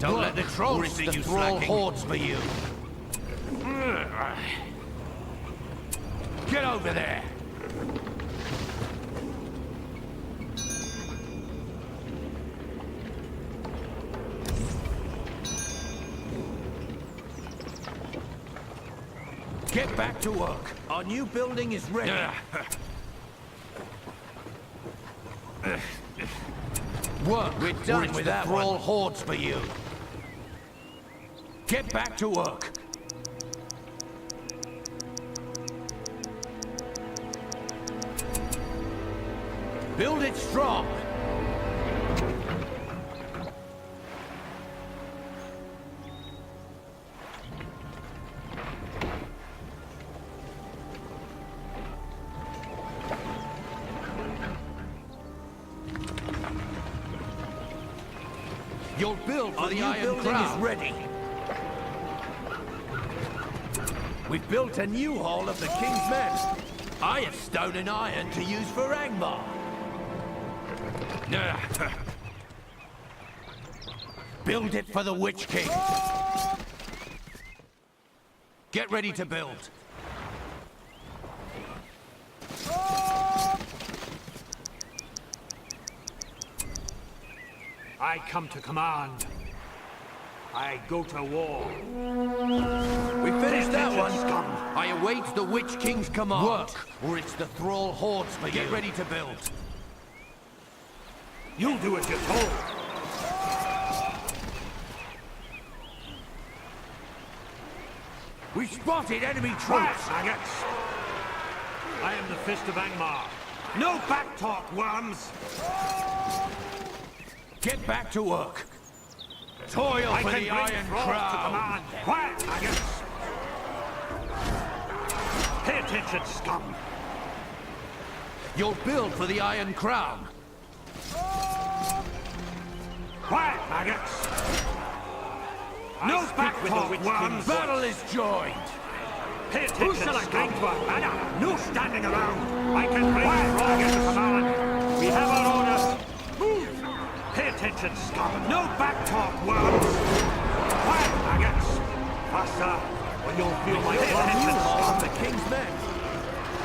Don't let the trolls see you slacking. Hordes for you. Get over there. Get back to work. Our new building is ready. Work. We're done with that. All hordes for you. Get back to work. Build it strong. Your build for the Iron Crown is ready. We've built a new hall of the King's Men. I have stone and iron to use for Angmar. Build it for the Witch King. Get ready to build. I come to command. I go to war. We finished that one. Scum. I await the Witch King's command. Work, or it's the Thrall hordes for you. Get ready to build. You'll do as you're told. We spotted enemy troops. Maggots. I am the Fist of Angmar. No backtalk, worms. Get back to work. Toil for the Iron Crown. Quiet, maggots. Pay attention, scum. You'll build for the Iron Crown. Quiet, maggots. No backtalk, worms. Battle is joined. Pay attention, who shall I bring to a banner? No standing around. I can bring Frog into command. We have our orders. Move. Pay attention, scum. No backtalk, worms. Quiet, maggots. Faster, or you'll feel my attention, scum. The King's Men.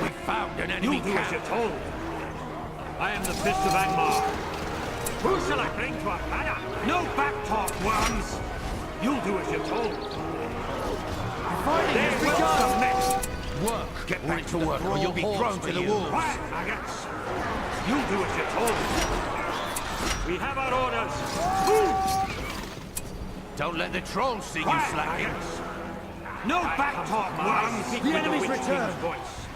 We found an enemy camp. You do as you're told. I am the Fist of Angmar. Who shall I bring to a banner? No backtalk, worms. You'll do as you're told. There will submit. Work. Get back to work, or you'll be thrown to the wolves. Quiet, maggots. You'll do as you're told. We have our orders. Move! Don't let the trolls see you slacking. Maggots. No backtalk, worms. The enemy's return.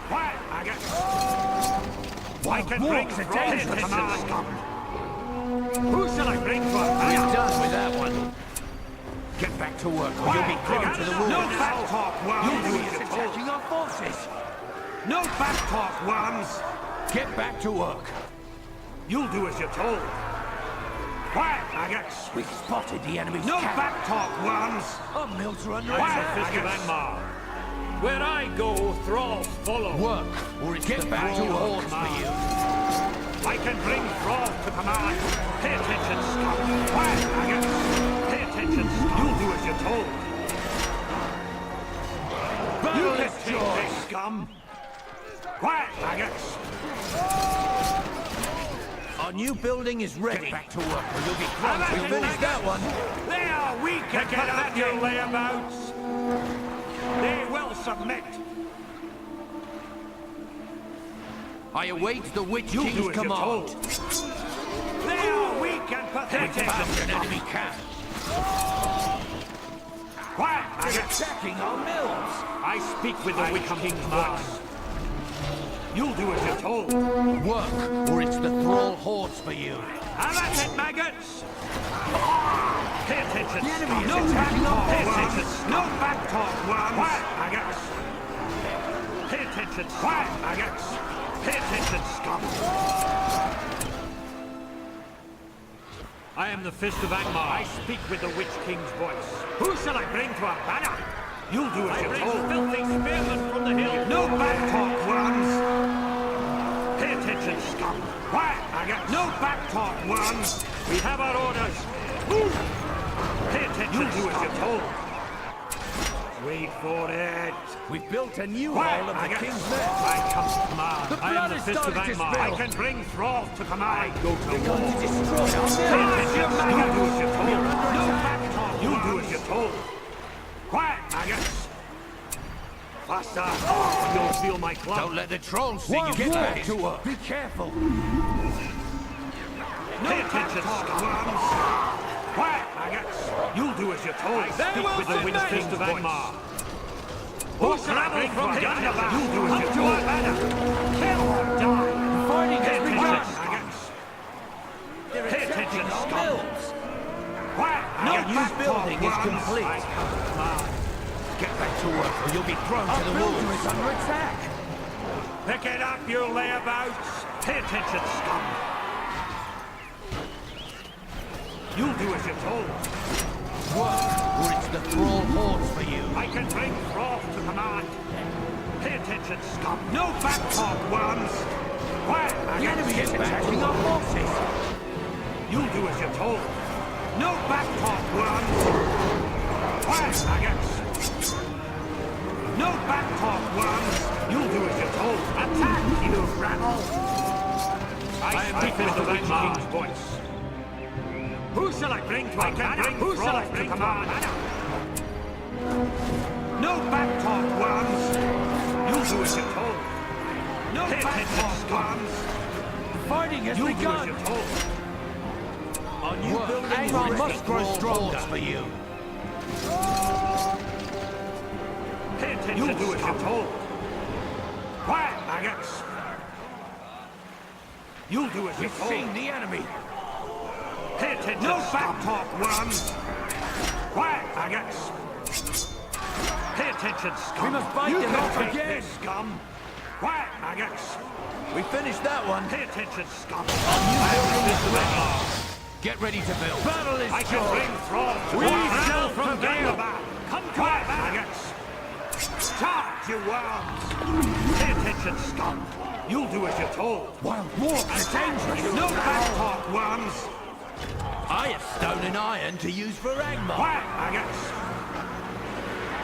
Quiet, maggots. I can bring Frog to command. Who shall I bring for a banner? We're done with that one. Get back to work, or you'll be thrown to the wolves. No backtalk, worms. You'll do as you're attacking our forces. No backtalk, worms. Get back to work. You'll do as you're told. Quiet, maggots. We spotted the enemy's No camp. backtalk, worms. Our mills are under Quiet, attack. Fist of Angmar. Where I go, thralls follow. Work, or it's get back to hordes for you. I can bring Frog to command. Pay attention, scum. Quiet, maggots. Pay attention, scum. You'll do as you're told. Battle You can is take joy. this, scum. Quiet, maggots. Our new building is ready. Get back to work, or you'll be thrown. We We finished that one. They are weak and pathetic layabouts. They will submit. I await the Witch You do King's as you're command. told. They are weak and We pathetic. found an enemy camp. Quiet, They're maggots. attacking our mills. I speak with the Witch King's voice. You'll do as you're told. Work, or it's the Thrall hordes for you. Have at it, maggots! Pay attention, The enemy is no attacking backtalk, our pay forces. attention, no backtalk, worms! Quiet, maggots! Pay attention, quiet, maggots! Pay attention, scum! I am the Fist of Angmar. I speak with the Witch King's voice. Who shall I bring to a banner? You'll do as you're told. Filthy spearmen from the hill. No backtalk, worms! Pay attention, scum! Quiet, maggots! No backtalk, worms! We have our orders! Move! Pay attention. You'll do as you're told. Wait for it. We've built a new Quiet, hall of the maggots. king's men. I come to command. The I am blood the is fist of starting to Angmar. spill. I can bring Thrall to command. I go to They're war. going to destroy our Pay village. attention, maggots. You'll do as you're told. We're under No attack. back talk. You'll do as you're told. Quiet, maggots. Faster. Oh, you'll feel my club. Don't let the trolls see you. Get back to work. Be careful. Pay attention, scumworms. Quiet, maggots. You'll do as you're told. Speak with the wind fist of Angmar. Who shall I bring from yonder back? You'll do as you're told. Kill or die. The fighting has begun. Maggots. They're Pay attacking attention, our scum. mills. Quiet, Our maggots. new building is complete. I come to command. Get back to work or you'll be thrown to the wolves. Our builder is under attack. Pick it up, you layabouts. Pay attention, scum. You'll do as you're told. Work or it's the thrall hordes for you. I can bring Thrall to command. Pay attention, scum. No back talk, worms. Quiet, The maggots. enemy is Get back to attacking our work. forces. You'll do as you're told. No back talk, worms. Quiet, maggots. No back talk, worms. You'll do as you're told. Attack, you rabble. I speak with the Red King's voice. Who shall I bring to I can bring Who shall I bring to command? No back talk, worms. You'll do as you're told. No back talk, worms. The fighting has You'll do as begun. you're told. Our new building Angmar must grow stronger for you. Pay attention. You'll do as you're told. Quiet, maggots. You'll do as you're We've told. seen the enemy. Pay attention. No back talk, worms. Quiet, maggots. Pay attention, scum. We must fight You them can off take again. this, scum. Quiet, maggots. We finished that one. Pay attention, scum. Get ready to build. Battle is I can bring Thrall to We war. shall from prevail. back. Come to our maggots. Charge, you worms. Pay attention, scum. You'll do as you're told. Wild walk is dangerous. No back talk, worms. I have stone and iron to use for Angmar. Quiet, maggots.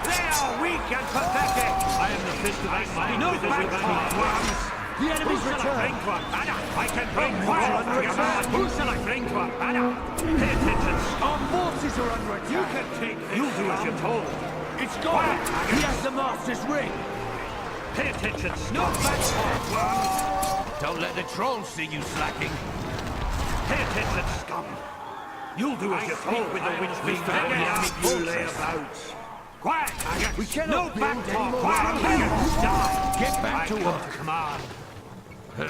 They are weak and pathetic. I am the fist of Angmar. No back talk, worms. The enemy's Who shall I bring returned. to our banner? I can bring Our fire forces are to your under man. attack. Who shall I bring to our banner? Pay attention. Our forces are under attack. You can take this. You'll do as you're told. It's gone. Quiet, He has the master's ring. Pay attention. No back talk, worms. Don't let the trolls see you slacking. Pay attention, scum. You'll do as you're told with the witch fist of Angmar. You layabouts. Quiet, maggots. We cannot no build back any talk. more Quiet, buildings. maggots. Die. Get back I to come work. to command. I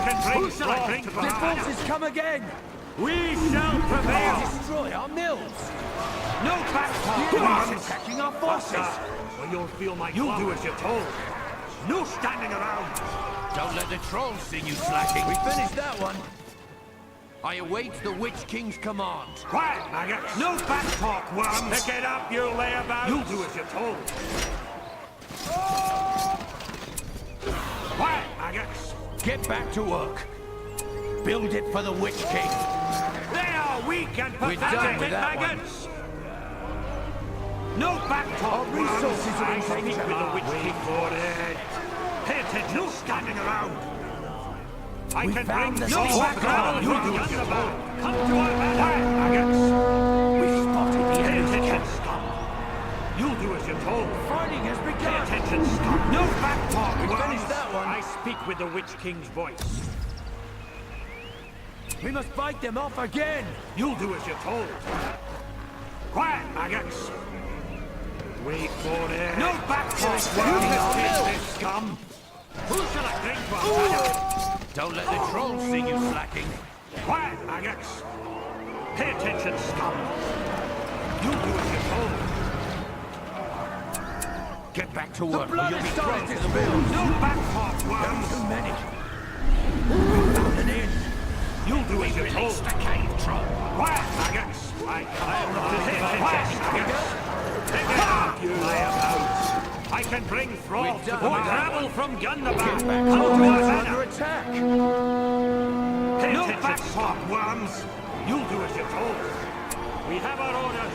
can bring Who shall I Thrall bring to to the command. forces come again? We shall prevail. Destroy our mills. No back The talk, enemy worms. is attacking our forces. Or you'll feel my You'll do as you're told. No standing around. Don't let the trolls see you slacking. We finished that one. I await the Witch King's command. Quiet, maggots. No back talk, worms. Pick it up, you layabouts. You'll do as you're told. Quiet, maggots. Get back to work. Build it for the Witch King. They are weak and We're done pathetic, with that one. maggots. No back talk, Our resources are in I speak danger. with the Witch King for it. Pay attention. No standing around. I We can found bring the no source back of talk. the You'll do as you're told. Come to our banner, maggots. We spotted the Pay enemy's attention, camp. scum. You'll do as you're told. Fighting has Pay begun. attention, scum. No back talk, We worms. finished that one. I speak with the Witch King's voice. We must fight them off again. You'll do as you're told. Quiet, maggots. Wait for it. No back talk, It's worms. attacking our Take mills. this, scum. Who shall I bring to our banner? Don't let the trolls see you slacking. Quiet, maggots. Pay attention, scum. You'll do as you're told. Get back to The work or blood you'll be is thrown starting to to the spill. mills. No back talk, worms. Too many. We found an inn. You'll do as you're told. Release the cave troll. Quiet, maggots. I am not quiet, maggots. Pick it up, you layabouts. I can bring Thrall We're to done the with that rabble from Gunderback. Get back Come to to our our mills banner. under attack. No back talk, worms. You'll do as you're told. We have our orders.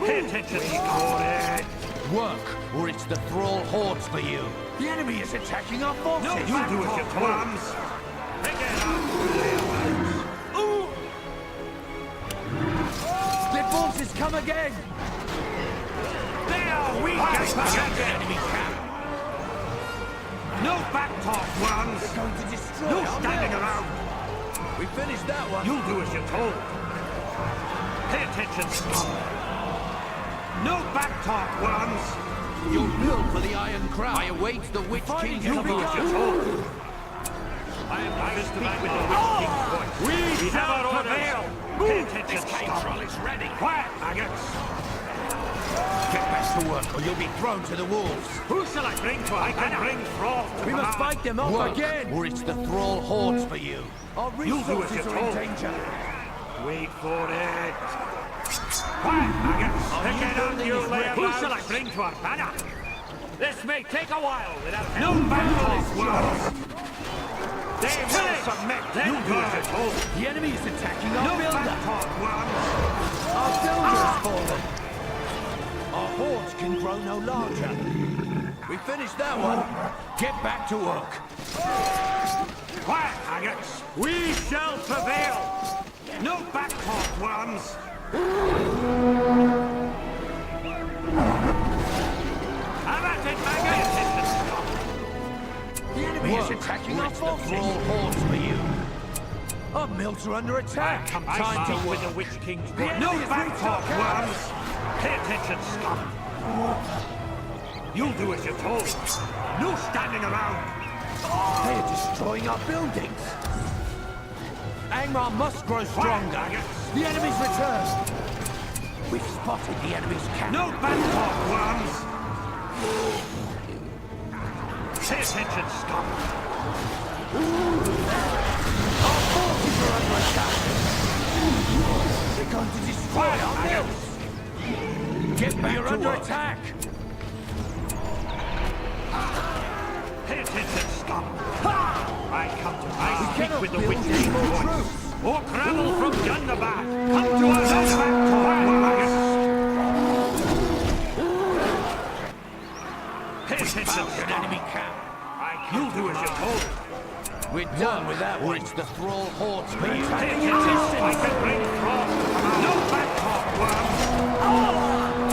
Pay attention, Jornev. Work, or it's the thrall hordes for you. The enemy is attacking our forces. No, you do as you're told. Pick it up. Split forces come again. There, we get The enemy camp. No back talk, worms. They're going to destroy No our standing mills. around. We finished that one. You'll do as you're told. Pay attention, scum. No back talk, worms. You're built for the Iron Crown. I await the Witch King's You do as you're told. I am not speak with the Witch King's voice. We have our prevail. Pay attention, scum. is ready. Quiet, maggots. Get back to work or you'll be thrown to the wolves. Who shall I bring to our banner? I can bring thralls to We must command. fight them off again. Or it's the thrall hordes for you. Our You'll do as resources you're are in told. danger. Wait for it. Quiet, maggots. Pick it up, you layabouts. Who shall I bring to our banner? This may take a while without no battle, worms. They will submit. You do as you're told. The enemy is attacking our No builder. back talk, worms. Our builder's fallen. Our hordes can grow no larger. We finished that one. Get back to work. Quiet, maggots. We shall prevail. No back talk, worms. Have at it, maggots. The enemy is attacking our forces. The thrall hordes for you. Our mills are under attack. Time to with the Witch King's voice. No back talk, worms. Pay attention, scum. You'll do as you're told. No standing around. They are destroying our buildings. Angmar must grow stronger. maggots. The enemy's returned. We've spotted the enemy's camp. No back talk, worms. Pay attention, scum. Our forces are under attack. They're going to destroy our mills. Get back You're under attack. Pay attention, scum. I come to I speak cannot with the build Witch any King's more voice. troops. Or travel from yonder back. Come to us, no back talk, maggots. Pay attention, Found an scum. enemy camp. You'll do as you're told. We're done with that one. It's the thrall hordes for you. Pay attention. I can bring thralls to command. No back talk, worms.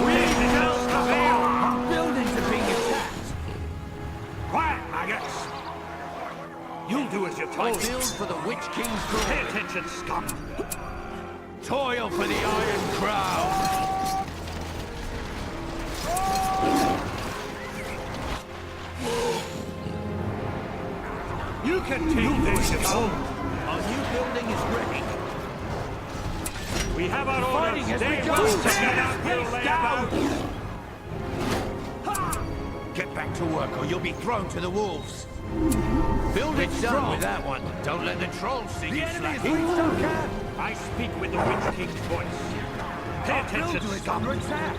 We shall prevail. Our buildings are being attacked. Quiet, maggots. You'll do as you're I told. build for the Witch King's Pay glory. attention, scum. Toil for the Iron Crown. You can take this, you know. Our new building is ready. We have our Fighting orders. has They begun. will take Tear us this down. down. Get back to work or you'll be thrown to the wolves. Build it done with that one. Don't let the trolls see you slacking. I speak with the Witch King's voice. Pay Our attention, builder is scum. under attack.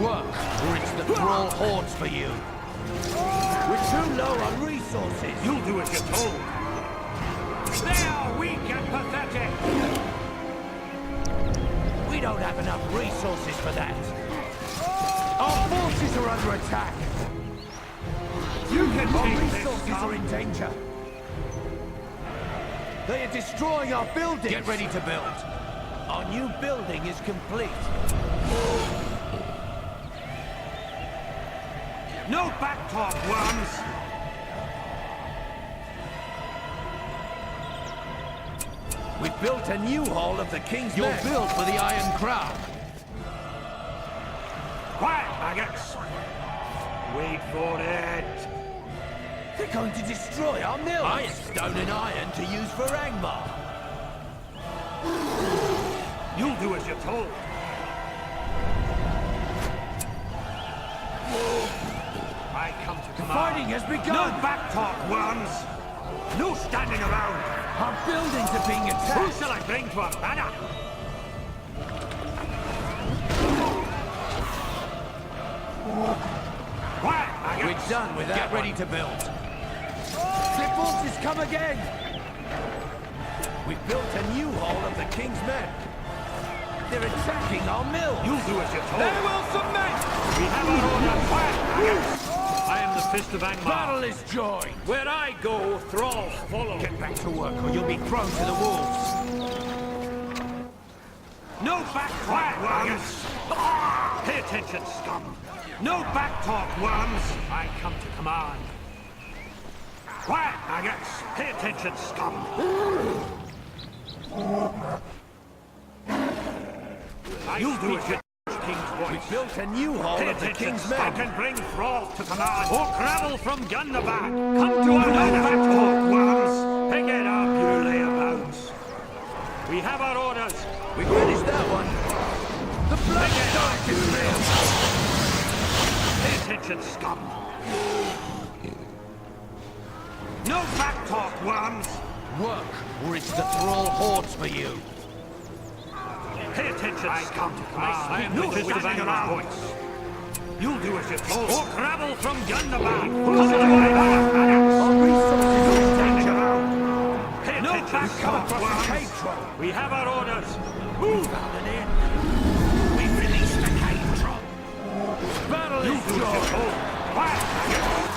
Work, or it's the thrall hordes for you. We're too low on resources. You'll do as you're told. They are weak and pathetic. We don't have enough resources for that. Our forces are under attack. You can Our take this, resources are scum. in danger. They are destroying our buildings. Get ready to build. Our new building is complete. No back talk, worms. We've built a new hall of the King's Men. You're built for the Iron Crown. Quiet, maggots. Wait for it. They're going to destroy our mills. I have stone and iron to use for Angmar. You'll do as you're told. I come to command. Fighting has begun. No back talk, worms. No standing around. Our buildings are being Who attacked. shall I bring to our banner? Quiet, maggots. We're done with that. Get ready to build. The forces come again. We've built a new hall of the King's Men. They're attacking our mill. You'll do as you're told. They will submit. We have our orders. Quiet! I am the Fist of Angmar. Battle is joined. Where I go, thralls follow. Get back to work or you'll be thrown to the wolves. No back talk, worms! Pay attention, scum! No back talk, worms! I come to command. Quiet, maggots! Pay attention, scum! You'll do it, King's voice. We built a new hall Pay of the attention, King's I men. can bring thralls to command, or gravel from Gunnerback. Come to our no back talk, worms! Pick it up, you layabouts! We have our orders. We finished that one. The blood starts to real. Pay attention, scum! No back talk, worms! Work, or it's the thrall hordes for you. Pay attention, scum! I am the Fist of Angmar's voice. You'll do as you're told. Or gravel from Gunnerback! Come to my Our resources are standing around. Pay attention, scum! We have our orders. Move out and in. We released the cave troll. Battle is joined.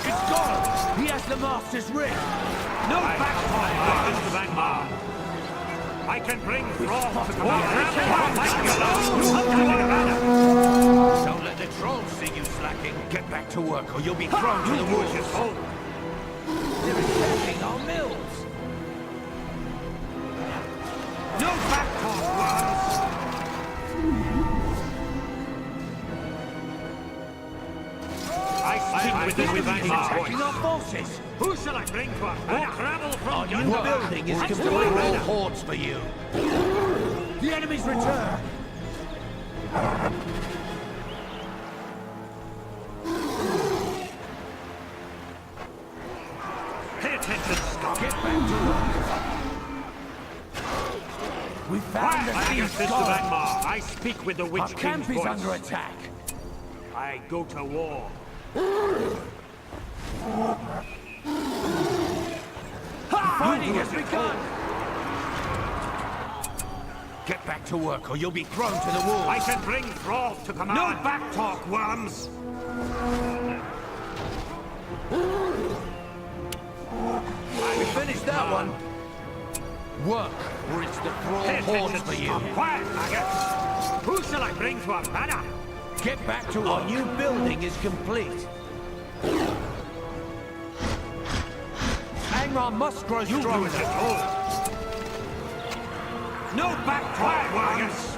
It's gone. He has the Master's ring. No back talk, Fist of Angmar. I can bring thralls to command. Don't let the trolls see you slacking. Get back to work or you'll be thrown to the wolves. They're attacking our mills. No back talk, worms! I speak with Angmar's Attacking our voice. forces. Who shall I bring to us? Or gravel from Our new Gunnerback? building is complete. All hordes for you. The enemy's return. Pay attention, scum! Get back to work. We found the I am the King's Fist of god. Angmar. I speak with the Witch Our King's camp is voice. under attack. I go to war. Fighting has begun. Get back to work or you'll be thrown to the wolves. I can bring thralls to command. No back talk, worms! We finished that one. Work, or it's the thrall Pay hordes attention, for you. scum. Quiet, maggots! Who shall I bring to our banner? Get back to our new building is complete. Angmar must grow You do stronger. as you're told. No back talk, worms!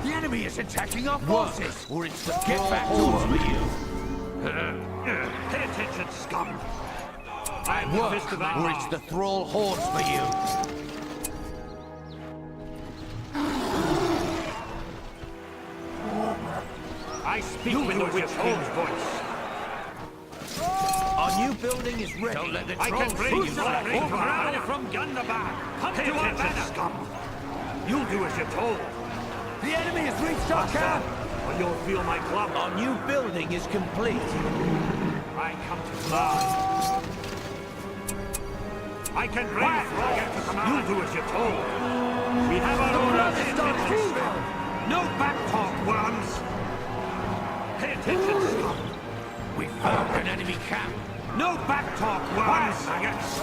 The enemy is attacking our forces, or it's the get back to work for you. Pay attention, scum! I am the Work, Fist of or Angmar. it's the thrall hordes for you. I speak with the Witch King's voice. Our new building is ready. Don't let the I can trolls bring see you you slack. slacking. Or gravel from Gunnerback. Come to our banner, scum! You'll do as you're told. The enemy has reached our camp. Or you'll feel my club. Our new building is complete. I come to command. I can bring thralls to command. You'll do as you're told. We have our orders. Pay attention. No back talk, worms. Pay attention, scum. We found an enemy camp. No back talk, worms. Maggots.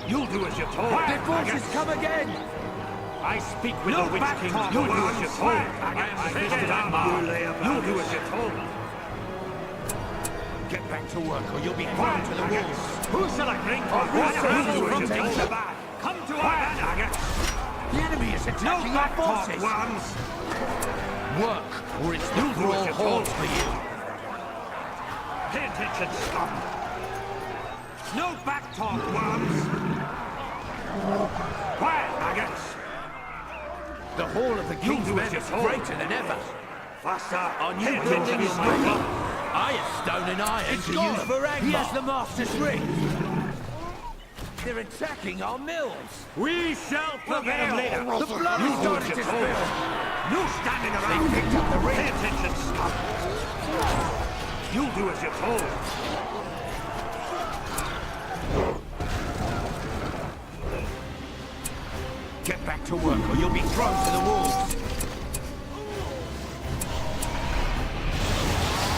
You'll do as you're told. Their forces maggots. come again. I speak with the Witch King's voice. You'll do as you're told. I am Fist of Angmar. You'll do as you're told. Get back to work or you'll be thrown to the wolves. Who shall I bring to our banner? From Gunnerback. Come to our banner. The enemy is No attacking our back talk, forces. worms. Work, or it's the You'll do thrall as you're hordes told. for you. Pay attention, scum. No back talk, worms. Quiet, maggots. The hall of the King's do men as you're is told. greater than ever. Faster. Our new Pay building attention, is my ready. club. Iron, stone and iron to use for Angmar. He has the Master's ring. They're attacking our mills. We shall prevail. The blood is starting to spill. No standing They around. picked up the Pay ring. attention, scum. You'll do as you're told. back to work or you'll be thrown to the wolves.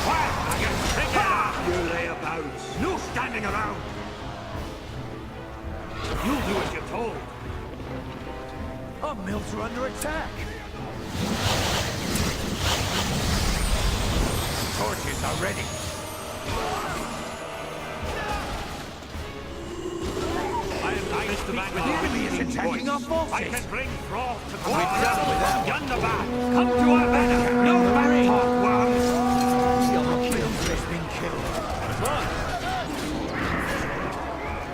Quiet, maggots! Bring it up, you layabouts! No standing around! You'll do as you're told. Our mills are under attack. Torches are ready. I am nice to back with The enemy is attacking our forces. I can bring froth to the We're done with that one. Yonder back! Come to our banner! No back talk, worms! Our mills has been killed.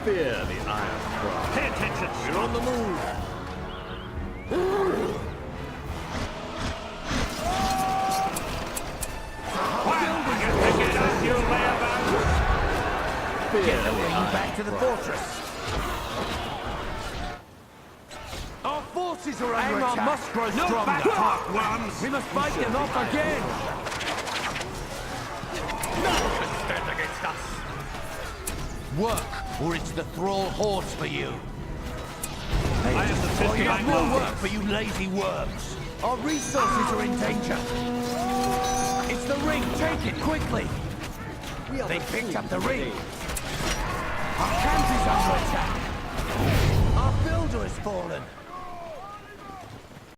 Fear the Iron Cross. Pay attention! We're on the move. Get the ring back to the fortress. Our forces are under attack. Must grow No stronger. back talk, worms! We must fight them off again. None can stand against us! Work, or it's the thrall hordes for you. I am the fifth We have more Angmar. work for you lazy worms. Our resources are in danger. It's the ring. Take it quickly. They picked up the ring. Our camp is under attack. Our builder has fallen.